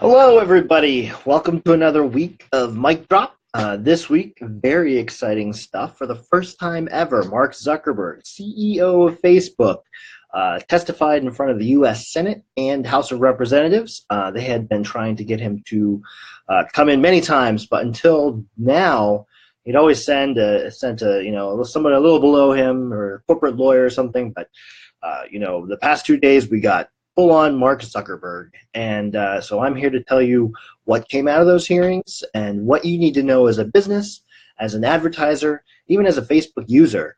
Hello, everybody. Welcome to another week of Mic Drop. This week, very exciting stuff. For the first time ever, Mark Zuckerberg, CEO of Facebook, testified in front of the U.S. Senate and House of Representatives. They had been trying to get him to come in many times, but until now, he'd always sent a someone a little below him or a corporate lawyer or something. But the past 2 days we got full-on Mark Zuckerberg. And so I'm here to tell you what came out of those hearings and what you need to know as a business, as an advertiser, even as a Facebook user,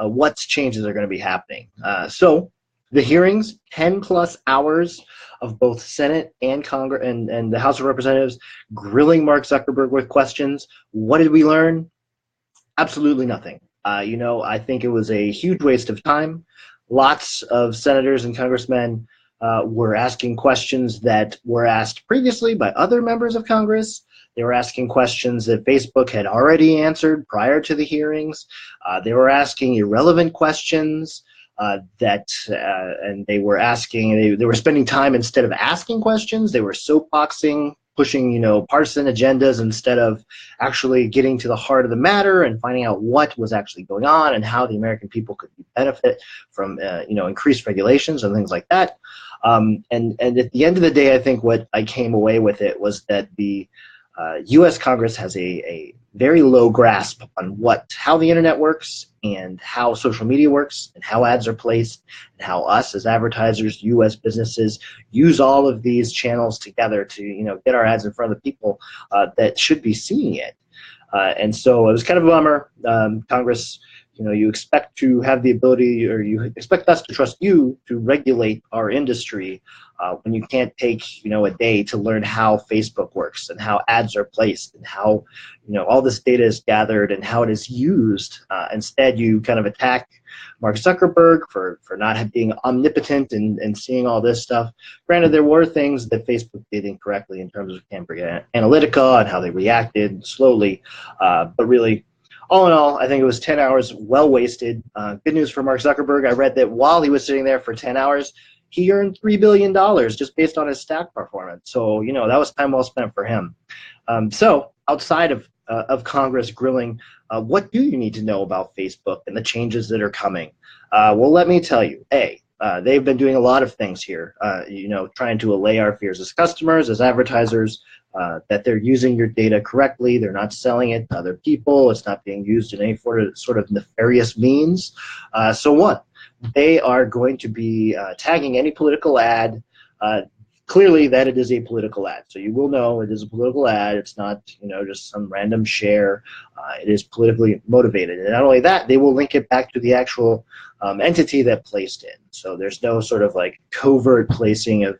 what changes are going to be happening. So the hearings, 10 plus hours of both Senate and Congress and the House of Representatives grilling Mark Zuckerberg with questions. What did we learn? Absolutely nothing. I think it was a huge waste of time. Lots of senators and congressmen were asking questions that were asked previously by other members of Congress. They were asking questions that Facebook had already answered prior to the hearings. They were asking irrelevant questions and they were asking. They were spending time instead of asking questions. They were soapboxing, pushing partisan agendas instead of actually getting to the heart of the matter and finding out what was actually going on and how the American people could benefit from increased regulations and things like that. And at the end of the day, I think what I came away with it was that the U.S. Congress has a very low grasp on how the internet works and how social media works and how ads are placed and how us as advertisers, U.S. businesses use all of these channels together to get our ads in front of the people that should be seeing it. And so it was kind of a bummer. Congress, you expect to have the ability, or you expect us to trust you to regulate our industry when you can't take, a day to learn how Facebook works and how ads are placed and how, all this data is gathered and how it is used. Instead, you kind of attack Mark Zuckerberg for not being omnipotent and seeing all this stuff. Granted, there were things that Facebook did incorrectly in terms of Cambridge Analytica and how they reacted slowly, but really, all in all, I think it was 10 hours well wasted. Good news for Mark Zuckerberg. I read that while he was sitting there for 10 hours, he earned $3 billion just based on his stock performance. So, that was time well spent for him. So outside of Congress grilling, what do you need to know about Facebook and the changes that are coming? Well, let me tell you. They've been doing a lot of things here, trying to allay our fears as customers, as advertisers, that they're using your data correctly. They're not selling it to other people. It's not being used in any sort of nefarious means. So what? They are going to be tagging any political ad clearly that it is a political ad. So you will know it is a political ad. It's not, just some random share. It is politically motivated. And not only that, they will link it back to the actual entity that placed it. So there's no sort of like covert placing of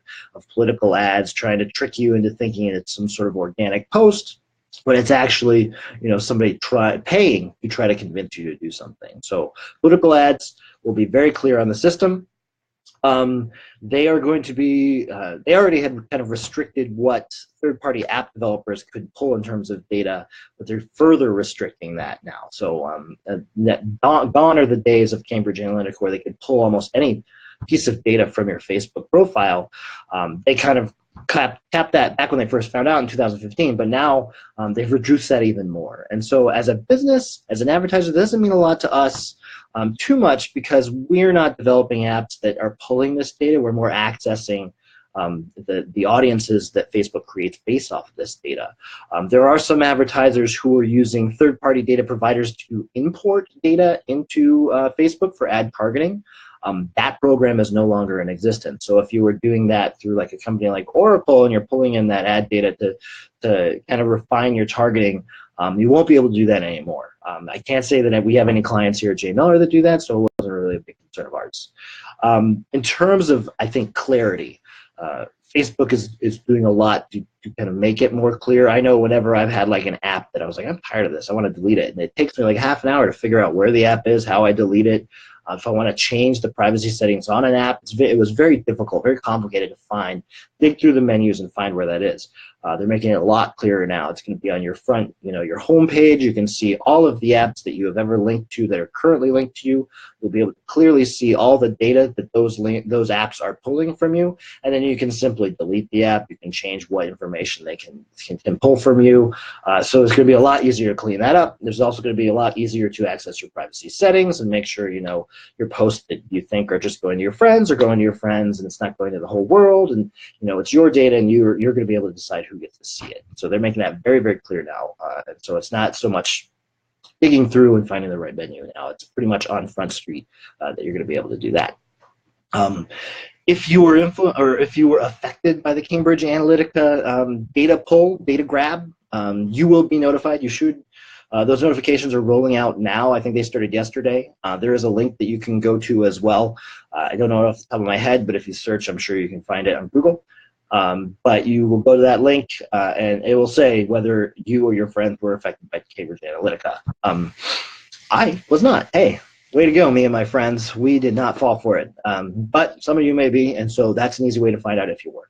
political ads trying to trick you into thinking it's some sort of organic post, but it's actually, somebody paying to try to convince you to do something. So political ads will be very clear on the system. They are going to be, they already had kind of restricted what third-party app developers could pull in terms of data, but they're further restricting that now. So gone are the days of Cambridge Analytica where they could pull almost any piece of data from your Facebook profile. They kind of capped that back when they first found out in 2015, but now they've reduced that even more. And so as a business, as an advertiser, that doesn't mean a lot to us too much because we're not developing apps that are pulling this data. We're more accessing the audiences that Facebook creates based off of this data. There are some advertisers who are using third-party data providers to import data into Facebook for ad targeting. That program is no longer in existence. So if you were doing that through like a company like Oracle and you're pulling in that ad data to kind of refine your targeting, you won't be able to do that anymore. I can't say that we have any clients here at J. Miller that do that, so it wasn't really a big concern of ours. In terms of, I think, clarity, Facebook is doing a lot to kind of make it more clear. I know whenever I've had like an app that I was like, I'm tired of this, I want to delete it. And it takes me like half an hour to figure out where the app is, how I delete it. If I want to change the privacy settings on an app, it was very difficult, very complicated to dig through the menus and find where that is. They're making it a lot clearer now. It's going to be on your front, your home page. You can see all of the apps that you have ever linked to that are currently linked to you. You'll be able to clearly see all the data that those apps are pulling from you, and then you can simply delete the app. You can can change what information they can pull from you. So it's going to be a lot easier to clean that up. There's also going to be a lot easier to access your privacy settings and make sure your posts that you think are just going to your friends are going to your friends, and it's not going to the whole world. And it's your data, and you're going to be able to decide who gets to see it. So they're making that very, very clear now. So it's not so much digging through and finding the right venue now. It's pretty much on Front Street that you're going to be able to do that. If you were affected by the Cambridge Analytica data grab, you will be notified. You should. Those notifications are rolling out now. I think they started yesterday. There is a link that you can go to as well. I don't know off the top of my head, but if you search, I'm sure you can find it on Google. But you will go to that link, and it will say whether you or your friends were affected by Cambridge Analytica. I was not. Hey, way to go, me and my friends. We did not fall for it. But some of you may be, and so that's an easy way to find out if you were.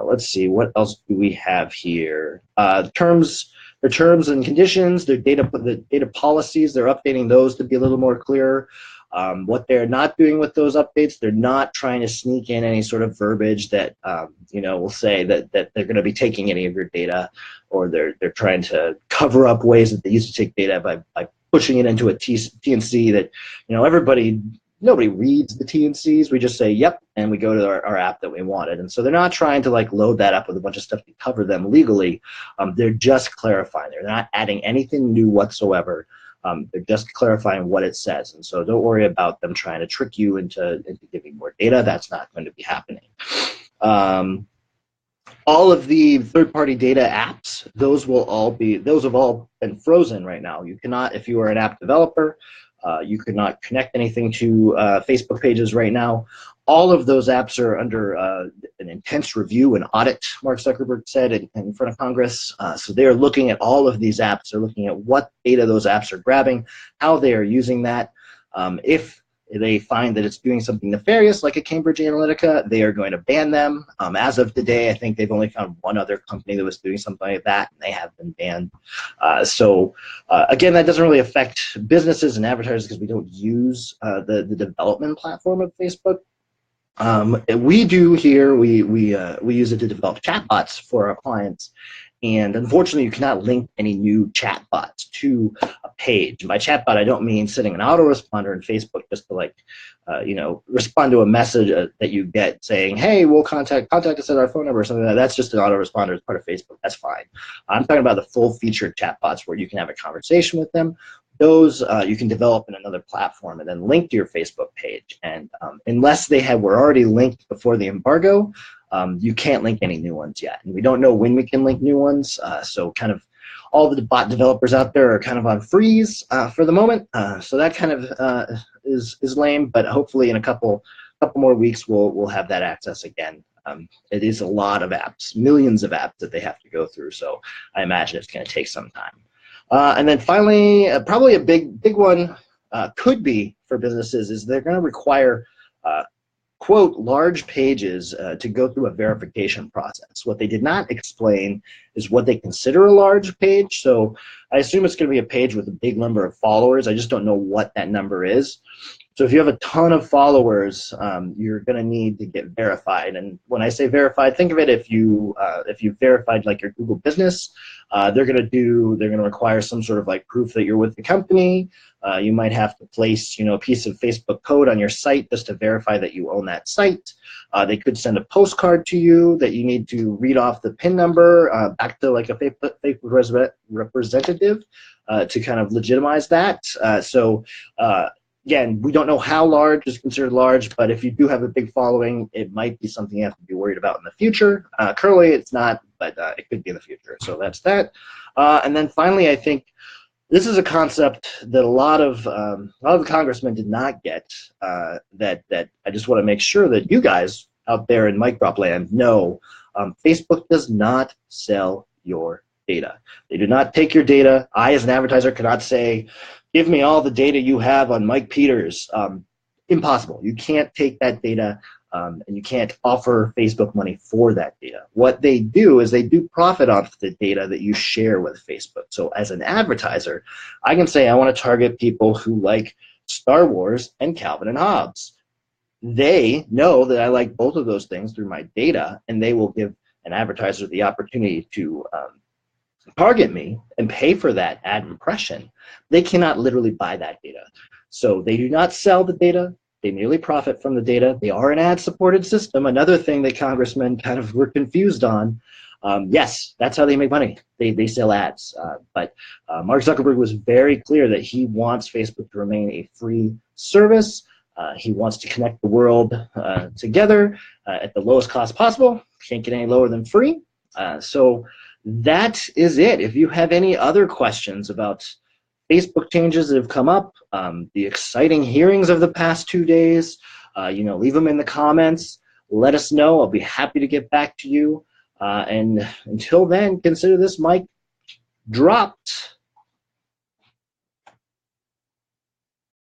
Let's see, what else do we have here? Their terms and conditions, the data policies, they're updating those to be a little more clear. What they're not doing with those updates, they're not trying to sneak in any sort of verbiage that will say that they're going to be taking any of your data, or they're trying to cover up ways that they used to take data by pushing it into a TNC that nobody reads the TNCs. We just say yep, and we go to our app that we wanted. And so they're not trying to load that up with a bunch of stuff to cover them legally. They're just clarifying. They're not adding anything new whatsoever. They're just clarifying what it says. And so don't worry about them trying to trick you into giving more data. That's not going to be happening. All of the third-party data apps, those have all been frozen right now. You cannot, if you are an app developer, you could not connect anything to Facebook pages right now. All of those apps are under an intense review and audit, Mark Zuckerberg said in front of Congress. So they are looking at all of these apps. They're looking at what data those apps are grabbing, how they are using that. If they find that it's doing something nefarious, like a Cambridge Analytica, they are going to ban them. As of today, I think they've only found one other company that was doing something like that, and they have been banned. Again, that doesn't really affect businesses and advertisers because we don't use the development platform of Facebook. We do here. We use it to develop chatbots for our clients. And unfortunately, you cannot link any new chatbots to a page. By chatbot, I don't mean setting an autoresponder in Facebook just to respond to a message that you get saying, hey, we'll contact us at our phone number or something like that. That's just an autoresponder as part of Facebook. That's fine. I'm talking about the full-featured chatbots where you can have a conversation with them. Those you can develop in another platform and then link to your Facebook page. And unless were already linked before the embargo, you can't link any new ones yet. And we don't know when we can link new ones. So kind of all the bot developers out there are kind of on freeze for the moment. So that kind of is lame, but hopefully in a couple more weeks we'll have that access again. It is a lot of apps, millions of apps that they have to go through. So I imagine it's going to take some time. And then finally, probably a big one could be for businesses is they're going to require quote, large pages to go through a verification process. What they did not explain is what they consider a large page. So I assume it's going to be a page with a big number of followers. I just don't know what that number is. So if you have a ton of followers, you're going to need to get verified. And when I say verified, think of it if you verified like your Google business, they're going to require some sort of like proof that you're with the company. You might have to place, a piece of Facebook code on your site just to verify that you own that site. They could send a postcard to you that you need to read off the PIN number back to like a Facebook representative to kind of legitimize that. Again, we don't know how large is considered large, but if you do have a big following, it might be something you have to be worried about in the future. Currently, it's not, but it could be in the future. So that's that. And then finally, I think this is a concept that a lot of the congressmen did not get. That I just want to make sure that you guys out there in mic drop land know. Facebook does not sell your data. They do not take your data. I, as an advertiser, cannot say, give me all the data you have on Mike Peters. Impossible. You can't take that data and you can't offer Facebook money for that data. What they do is they do profit off the data that you share with Facebook. So as an advertiser, I can say I want to target people who like Star Wars and Calvin and Hobbes. they know that I like both of those things through my data, and they will give an advertiser the opportunity to target me and pay for that ad impression. They cannot literally buy that data. So they do not sell the data. They merely profit from the data. They are an ad-supported system. Another thing that congressmen kind of were confused on. Yes, that's how they make money. They sell ads. But Mark Zuckerberg was very clear that he wants Facebook to remain a free service. He wants to connect the world together at the lowest cost possible. Can't get any lower than free. So that is it. If you have any other questions about Facebook changes that have come up, the exciting hearings of the past 2 days, leave them in the comments. Let us know. I'll be happy to get back to you. And until then, consider this mic dropped.